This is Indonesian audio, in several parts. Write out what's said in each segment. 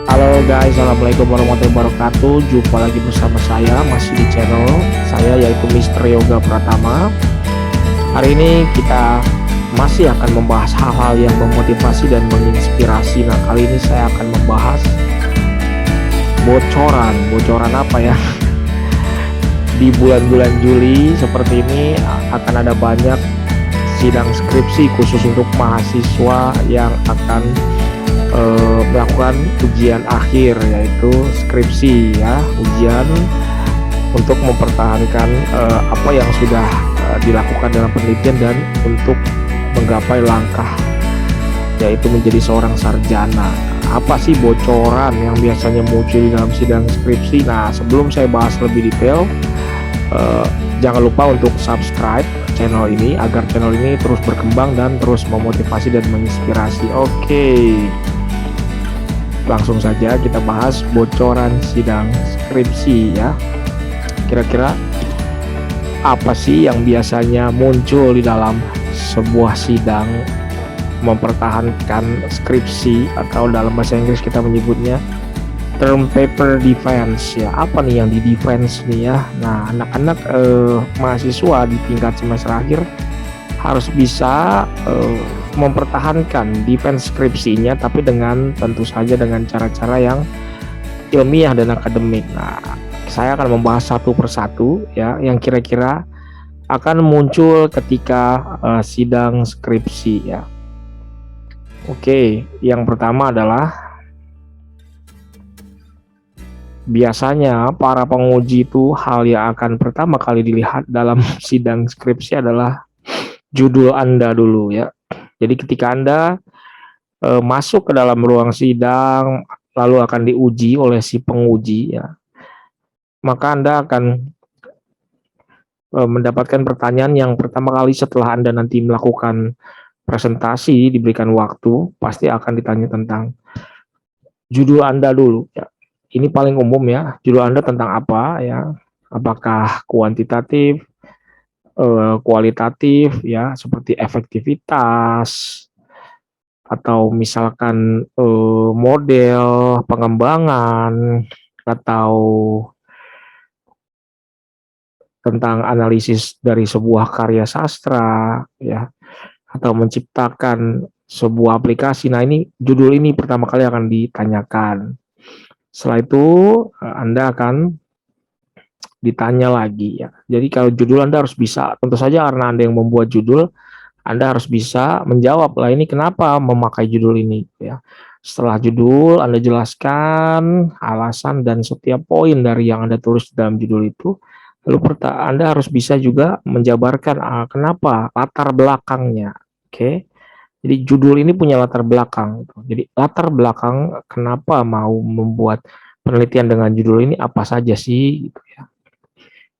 Halo guys, assalamualaikum warahmatullahi wabarakatuh. Jumpa lagi bersama saya masih di channel saya yaitu Mister Yoga Pratama. Hari ini kita masih akan membahas hal-hal yang memotivasi dan menginspirasi. Nah, kali ini saya akan membahas bocoran apa ya? Di bulan-bulan Juli seperti ini akan ada banyak sidang skripsi khusus untuk mahasiswa yang akan melakukan ujian akhir, yaitu skripsi ya, ujian untuk mempertahankan apa yang sudah dilakukan dalam penelitian dan untuk menggapai langkah yaitu menjadi seorang sarjana. Apa sih bocoran yang biasanya muncul di dalam sidang skripsi? Nah, sebelum saya bahas lebih detail, jangan lupa untuk subscribe channel ini agar channel ini terus berkembang dan terus memotivasi dan menginspirasi. Oke, langsung saja kita bahas bocoran sidang skripsi ya. Kira-kira apa sih yang biasanya muncul di dalam sebuah sidang mempertahankan skripsi, atau dalam bahasa Inggris kita menyebutnya term paper defense ya. Apa nih yang di defense nih ya? Nah, anak-anak mahasiswa di tingkat semester akhir harus bisa mempertahankan defense skripsinya, tapi dengan tentu saja dengan cara-cara yang ilmiah dan akademik. Nah, saya akan membahas satu persatu ya yang kira-kira akan muncul ketika sidang skripsi ya. Oke, yang pertama adalah biasanya para penguji itu hal yang akan pertama kali dilihat dalam sidang skripsi adalah judul Anda dulu ya. Jadi ketika Anda masuk ke dalam ruang sidang lalu akan diuji oleh si penguji ya, maka Anda akan mendapatkan pertanyaan yang pertama kali setelah Anda nanti melakukan presentasi, diberikan waktu, pasti akan ditanya tentang judul Anda dulu ya. Ini paling umum ya, judul Anda tentang apa ya? Apakah kuantitatif, kualitatif ya, seperti efektivitas, atau misalkan model pengembangan, atau tentang analisis dari sebuah karya sastra ya, atau menciptakan sebuah aplikasi. Nah, ini judul ini pertama kali akan ditanyakan. Setelah itu Anda akan ditanya lagi ya. Jadi kalau judul Anda harus bisa, tentu saja karena Anda yang membuat judul, Anda harus bisa menjawab lah ini kenapa memakai judul ini ya. Setelah judul Anda jelaskan alasan dan setiap poin dari yang Anda tulis dalam judul itu. Lalu Anda harus bisa juga menjabarkan kenapa, latar belakangnya. Oke. Jadi judul ini punya latar belakang. Jadi latar belakang kenapa mau membuat penelitian dengan judul ini apa saja sih gitu ya.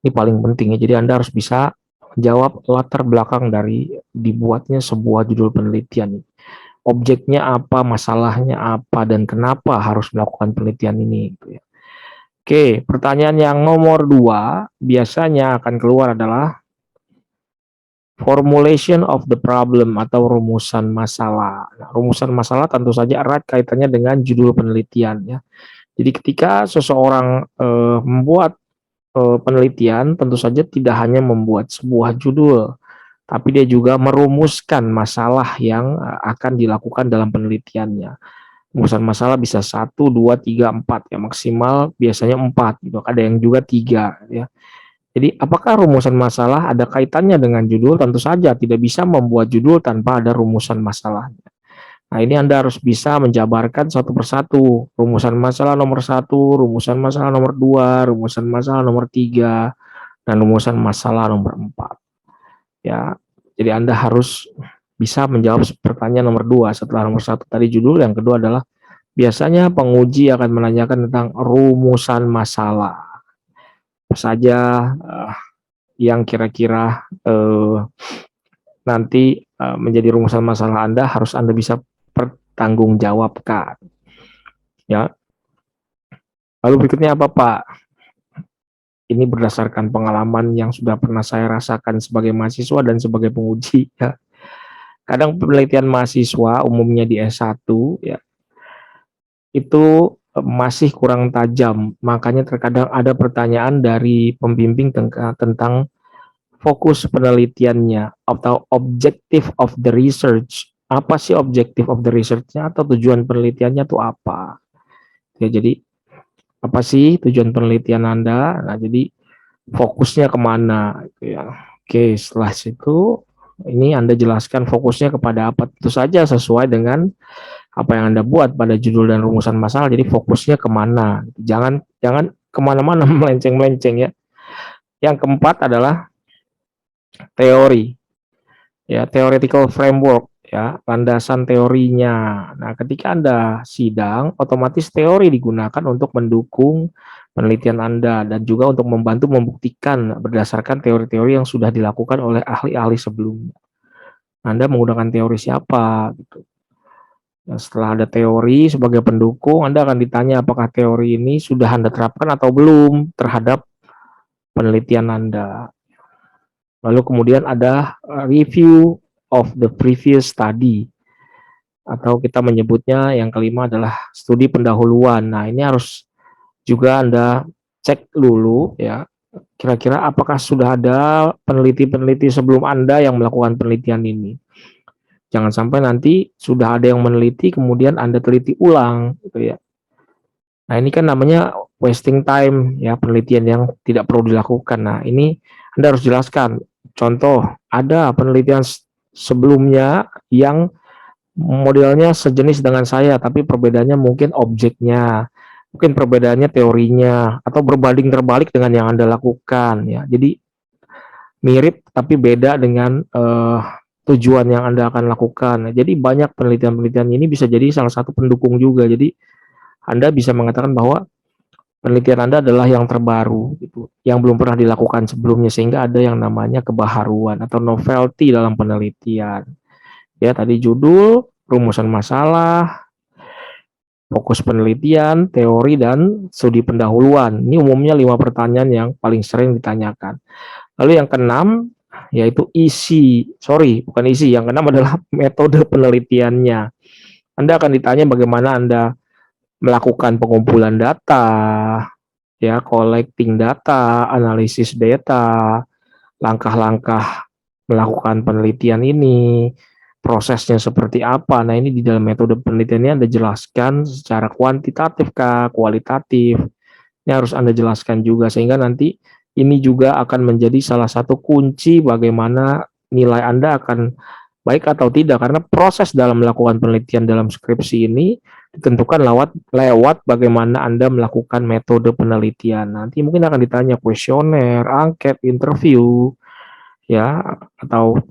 Ini paling penting ya. Jadi Anda harus bisa menjawab latar belakang dari dibuatnya sebuah judul penelitian. Objeknya apa, masalahnya apa, dan kenapa harus melakukan penelitian ini gitu ya. Oke, pertanyaan yang nomor 2 biasanya akan keluar adalah formulation of the problem atau rumusan masalah. Nah, rumusan masalah tentu saja erat kaitannya dengan judul penelitian ya. Jadi ketika seseorang membuat penelitian, tentu saja tidak hanya membuat sebuah judul, tapi dia juga merumuskan masalah yang akan dilakukan dalam penelitiannya. Rumusan masalah bisa 1, 2, 3, 4 ya, maksimal biasanya 4 gitu. Ada yang juga 3 ya. Jadi apakah rumusan masalah ada kaitannya dengan judul? Tentu saja tidak bisa membuat judul tanpa ada rumusan masalahnya. Nah, ini Anda harus bisa menjabarkan satu persatu. Rumusan masalah nomor 1, rumusan masalah nomor 2, rumusan masalah nomor 3, dan rumusan masalah nomor 4. Ya, jadi Anda harus bisa menjawab pertanyaan nomor 2 setelah nomor 1 tadi judul. Yang kedua adalah biasanya penguji akan menanyakan tentang rumusan masalah. Apa saja yang kira-kira nanti menjadi rumusan masalah Anda, harus Anda bisa pertanggungjawabkan. Ya. Lalu berikutnya apa, Pak? Ini berdasarkan pengalaman yang sudah pernah saya rasakan sebagai mahasiswa dan sebagai penguji ya. Kadang penelitian mahasiswa umumnya di S1 ya, itu masih kurang tajam. Makanya terkadang ada pertanyaan dari pembimbing tentang fokus penelitiannya atau objective of the research. Apa sih objective of the research-nya atau tujuan penelitiannya itu apa? Ya, jadi apa sih tujuan penelitian Anda? Nah, jadi fokusnya kemana? Gitu ya. Oke, setelah itu ini Anda jelaskan fokusnya kepada apa. Tentu saja sesuai dengan apa yang Anda buat pada judul dan rumusan masalah. Jadi fokusnya kemana? Jangan jangan kemana-mana melenceng-melenceng ya. Yang keempat adalah teori, ya theoretical framework, ya landasan teorinya. Nah, ketika Anda sidang, otomatis teori digunakan untuk mendukung penelitian Anda dan juga untuk membantu membuktikan berdasarkan teori-teori yang sudah dilakukan oleh ahli-ahli sebelumnya. Anda menggunakan teori siapa gitu. Nah, setelah ada teori sebagai pendukung, Anda akan ditanya apakah teori ini sudah Anda terapkan atau belum terhadap penelitian Anda. Lalu kemudian ada review of the previous study, atau kita menyebutnya yang kelima adalah studi pendahuluan. Nah, ini harus juga Anda cek dulu ya, kira-kira apakah sudah ada peneliti-peneliti sebelum Anda yang melakukan penelitian ini. Jangan sampai nanti sudah ada yang meneliti kemudian Anda teliti ulang gitu ya. Nah, ini kan namanya wasting time ya, penelitian yang tidak perlu dilakukan. Nah, ini Anda harus jelaskan. Contoh, ada penelitian sebelumnya yang modelnya sejenis dengan saya, tapi perbedaannya mungkin objeknya, mungkin perbedaannya teorinya, atau berbanding terbalik dengan yang Anda lakukan ya. Jadi mirip tapi beda dengan tujuan yang Anda akan lakukan. Jadi banyak penelitian-penelitian ini bisa jadi salah satu pendukung juga. Jadi Anda bisa mengatakan bahwa penelitian Anda adalah yang terbaru gitu, yang belum pernah dilakukan sebelumnya, sehingga ada yang namanya kebaharuan atau novelty dalam penelitian. Ya, tadi judul, rumusan masalah, fokus penelitian, teori, dan studi pendahuluan. Ini umumnya 5 pertanyaan yang paling sering ditanyakan. Lalu yang keenam, yaitu bukan isi, yang keenam adalah metode penelitiannya. Anda akan ditanya bagaimana Anda melakukan pengumpulan data, ya, collecting data, analisis data, langkah-langkah melakukan penelitian ini, prosesnya seperti apa. Nah, ini di dalam metode penelitiannya Anda jelaskan secara kuantitatif kah, kualitatif. Ini harus Anda jelaskan juga sehingga nanti ini juga akan menjadi salah satu kunci bagaimana nilai Anda akan baik atau tidak, karena proses dalam melakukan penelitian dalam skripsi ini ditentukan lewat bagaimana Anda melakukan metode penelitian. Nanti mungkin akan ditanya kuesioner, angket, interview, ya, atau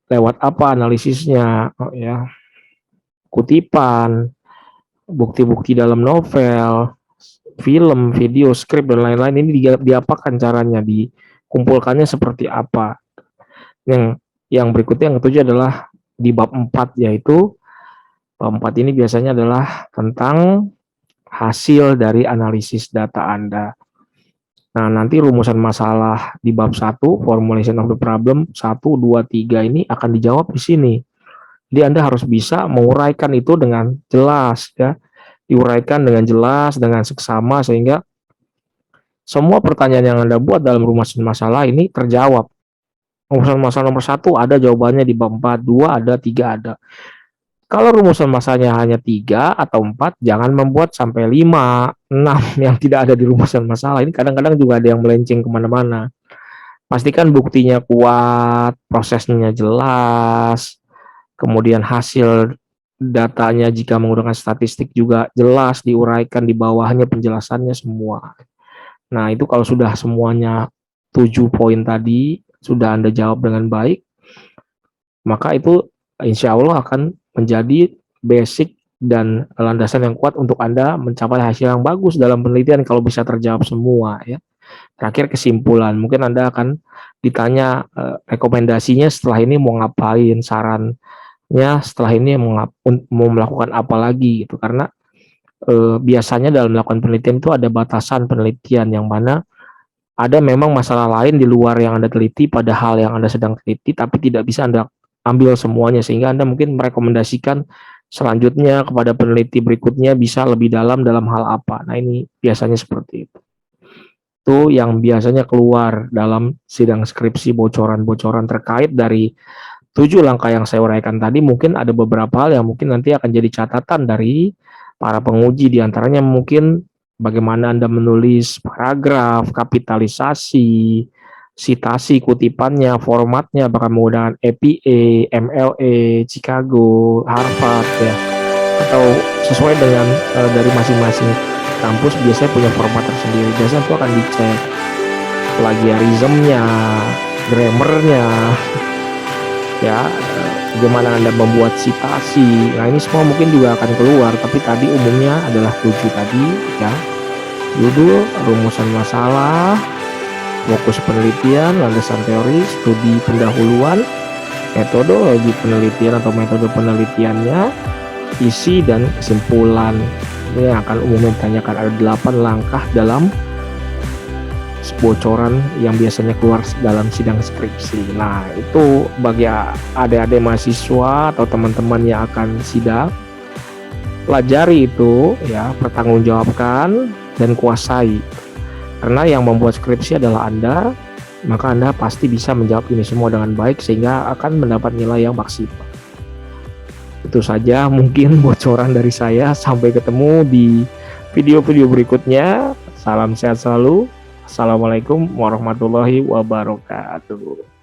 lewat apa analisisnya, ya, kutipan, bukti-bukti dalam novel, film, video, skrip, dan lain-lain. Ini diapakan caranya, dikumpulkannya seperti apa. Yang berikutnya, yang ketujuh adalah di bab 4, yaitu bab 4 ini biasanya adalah tentang hasil dari analisis data Anda. Nah, nanti rumusan masalah di bab 1, formulation of the problem, 1, 2, 3 ini akan dijawab di sini. Jadi Anda harus bisa menguraikan itu dengan jelas ya. Diuraikan dengan jelas, dengan seksama, sehingga semua pertanyaan yang Anda buat dalam rumusan masalah ini terjawab. Rumusan masalah nomor 1 ada jawabannya di bab 4, 2 ada, 3 ada. Kalau rumusan masalahnya hanya 3 atau 4, jangan membuat sampai 5, 6 yang tidak ada di rumusan masalah. Ini kadang-kadang juga ada yang melenceng kemana-mana. Pastikan buktinya kuat, prosesnya jelas, kemudian hasil datanya jika menggunakan statistik juga jelas, diuraikan di bawahnya penjelasannya semua. Nah, itu kalau sudah semuanya 7 poin tadi sudah Anda jawab dengan baik, maka itu insya Allah akan menjadi basic dan landasan yang kuat untuk Anda mencapai hasil yang bagus dalam penelitian kalau bisa terjawab semua ya. Terakhir kesimpulan, mungkin Anda akan ditanya rekomendasinya setelah ini mau ngapain, sarannya setelah ini mau melakukan apa lagi gitu, karena biasanya dalam melakukan penelitian itu ada batasan penelitian yang mana ada memang masalah lain di luar yang Anda teliti pada hal yang Anda sedang teliti, tapi tidak bisa Anda ambil semuanya, sehingga Anda mungkin merekomendasikan selanjutnya kepada peneliti berikutnya bisa lebih dalam hal apa. Nah, ini biasanya seperti itu. Itu yang biasanya keluar dalam sidang skripsi, bocoran-bocoran terkait dari 7 langkah yang saya uraikan tadi. Mungkin ada beberapa hal yang mungkin nanti akan jadi catatan dari para penguji, di antaranya mungkin bagaimana Anda menulis paragraf, kapitalisasi, sitasi kutipannya, formatnya, apakah menggunakan APA, MLA, Chicago, Harvard ya, atau sesuai dengan dari masing-masing kampus biasanya punya format tersendiri. Biasanya itu akan dicek plagiarismnya, grammarnya, ya, bagaimana Anda membuat sitasi. Nah, ini semua mungkin juga akan keluar, tapi tadi umumnya adalah 7 tadi ya. Judul, rumusan masalah, fokus penelitian, landasan teori, studi pendahuluan, metodologi penelitian atau metode penelitiannya, isi dan kesimpulan. Ini akan umumnya ditanyakan. Ada 8 langkah dalam bocoran yang biasanya keluar dalam sidang skripsi. Nah, itu bagi adik-adik mahasiswa atau teman-teman yang akan sidang, pelajari itu ya, pertanggungjawabkan dan kuasai. Karena yang membuat skripsi adalah Anda, maka Anda pasti bisa menjawab ini semua dengan baik sehingga akan mendapat nilai yang maksimal. Itu saja mungkin bocoran dari saya. Sampai ketemu di video-video berikutnya. Salam sehat selalu. Assalamualaikum warahmatullahi wabarakatuh.